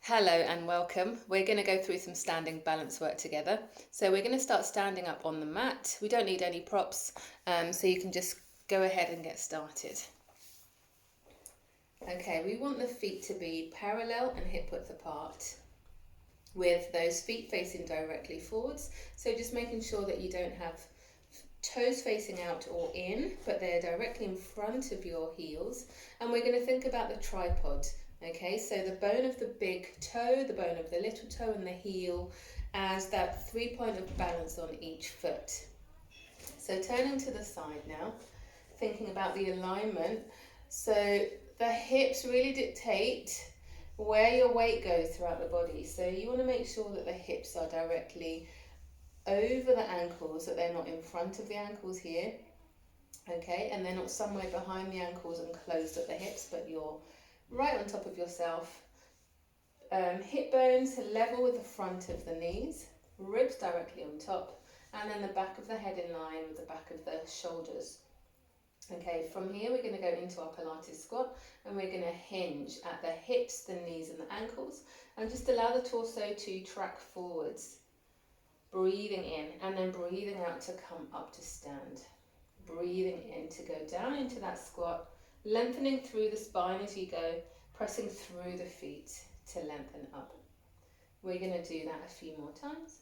Hello and welcome. We're going to go through some standing balance work together. So we're going to start standing up on the mat. We don't need any props, so you can just go ahead and get started. Okay, we want the feet to be parallel and hip width apart with those feet facing directly forwards. So just making sure that you don't have toes facing out or in, but they're directly in front of your heels. And we're going to think about the tripod. Okay, so the bone of the big toe, the bone of the little toe, and the heel as that 3-point of balance on each foot. So turning to the side now, thinking about the alignment. So the hips really dictate where your weight goes throughout the body. So you want to make sure that the hips are directly over the ankles, that they're not in front of the ankles here. Okay, and they're not somewhere behind the ankles and closed at the hips, but you're right on top of yourself. Hip bones level with the front of the knees, ribs directly on top, and then the back of the head in line with the back of the shoulders. Okay, from here we're going to go into our Pilates squat, and we're going to hinge at the hips, the knees and the ankles, and just allow the torso to track forwards. Breathing in and then breathing out to come up to stand. Breathing in to go down into that squat, lengthening through the spine as you go, pressing through the feet to lengthen up. We're going to do that a few more times.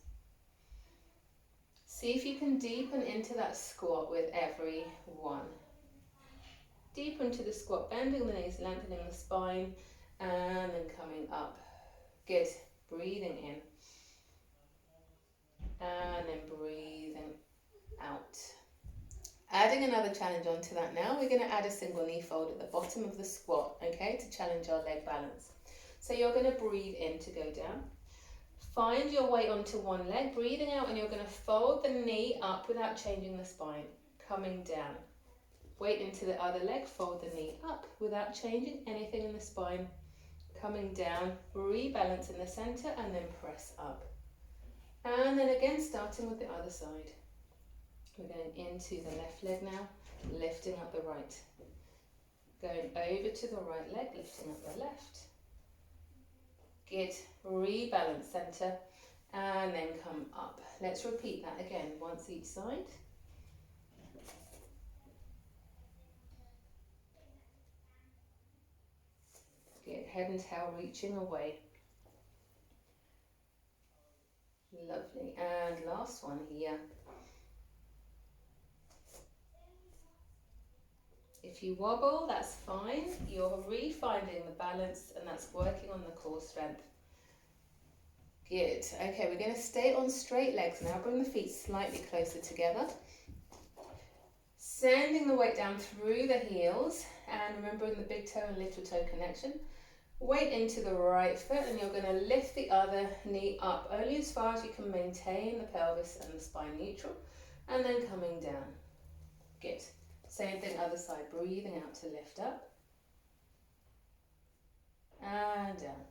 See if you can deepen into that squat with every one. Deep into the squat, bending the knees, lengthening the spine, and then coming up. Good. Breathing in. And then breathing out. Adding another challenge onto that now, we're going to add a single knee fold at the bottom of the squat, okay, to challenge our leg balance. So you're going to breathe in to go down. Find your weight onto one leg, breathing out, and you're going to fold the knee up without changing the spine, coming down. Weight into the other leg, fold the knee up without changing anything in the spine, coming down, rebalance in the center, and then press up. And then again, starting with the other side. We're going into the left leg now, lifting up the right. Going over to the right leg, lifting up the left. Good. Rebalance center and then come up. Let's repeat that again, once each side. Good. Head and tail reaching away. Lovely. And last one here. If you wobble, that's fine. You're refinding the balance, and that's working on the core strength. Good. Okay, we're going to stay on straight legs now. Bring the feet slightly closer together. Sending the weight down through the heels, and remembering the big toe and little toe connection. Weight into the right foot, and you're going to lift the other knee up only as far as you can maintain the pelvis and the spine neutral, and then coming down. Good. Same thing, other side, breathing out to lift up. And down.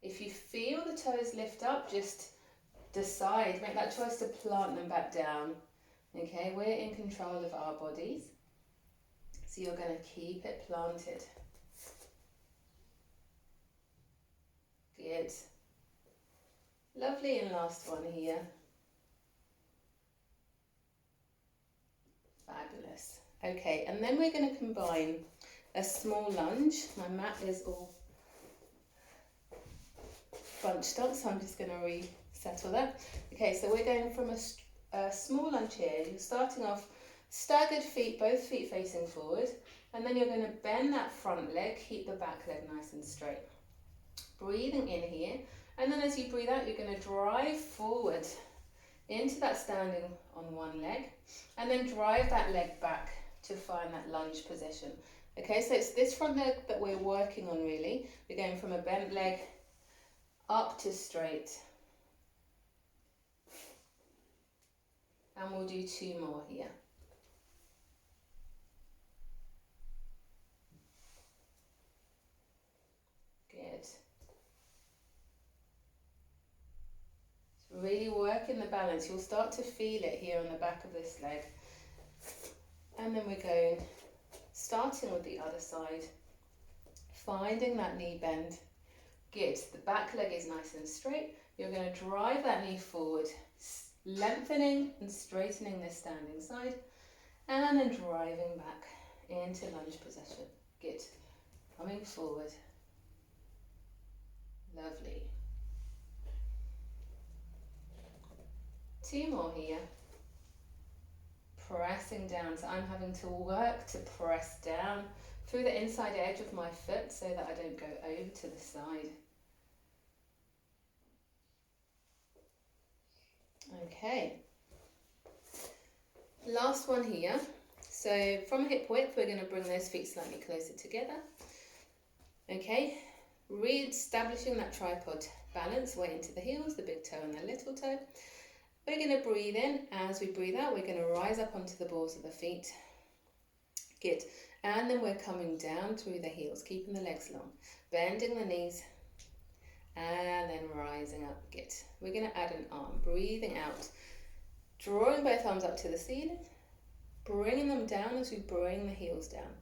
If you feel the toes lift up, just decide, make that choice to plant them back down. Okay, we're in control of our bodies. So you're going to keep it planted. Good. Lovely, and last one here. Fabulous. Okay, and then we're going to combine a small lunge. My mat is all bunched up, so I'm just going to resettle that. Okay, so we're going from a small lunge here. You're starting off staggered feet, both feet facing forward, and then you're going to bend that front leg, keep the back leg nice and straight. Breathing in here. And then as you breathe out, you're going to drive forward into that standing on one leg, and then drive that leg back to find that lunge position. Okay, so it's this front leg that we're working on really. We're going from a bent leg up to straight. And we'll do 2 more here. Good. Really working the balance. You'll start to feel it here on the back of this leg. And then we're going starting with the other side, finding that knee bend. Good, the back leg is nice and straight. You're going to drive that knee forward, lengthening and straightening this standing side, and then driving back into lunge position. Good, coming forward. Lovely. 2 more here. Pressing down, so I'm having to work to press down through the inside edge of my foot so that I don't go over to the side. Okay, last one here. So from hip width, we're going to bring those feet slightly closer together. Okay, re-establishing that tripod balance, weight into the heels, the big toe and the little toe. We're going to breathe in. As we breathe out, we're going to rise up onto the balls of the feet. Good. And then we're coming down through the heels, keeping the legs long, bending the knees, and then rising up. Good. We're going to add an arm, breathing out, drawing both arms up to the ceiling, bringing them down as we bring the heels down.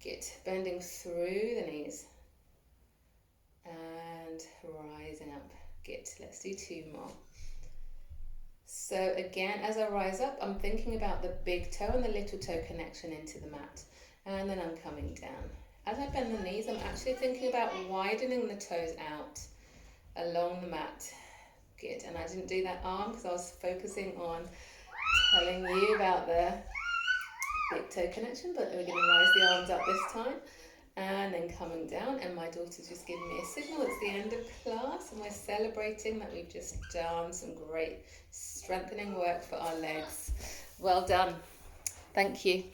Good. Bending through the knees and rising up. Good. Let's do 2 more. So again, as I rise up, I'm thinking about the big toe and the little toe connection into the mat. And then I'm coming down. As I bend the knees, I'm actually thinking about widening the toes out along the mat. Good. And I didn't do that arm because I was focusing on telling you about the big toe connection, but we're going to rise the arms up this time. And then coming down, and my daughter's just giving me a signal. It's the end of class, and we're celebrating that we've just done some great strengthening work for our legs. Well done. Thank you.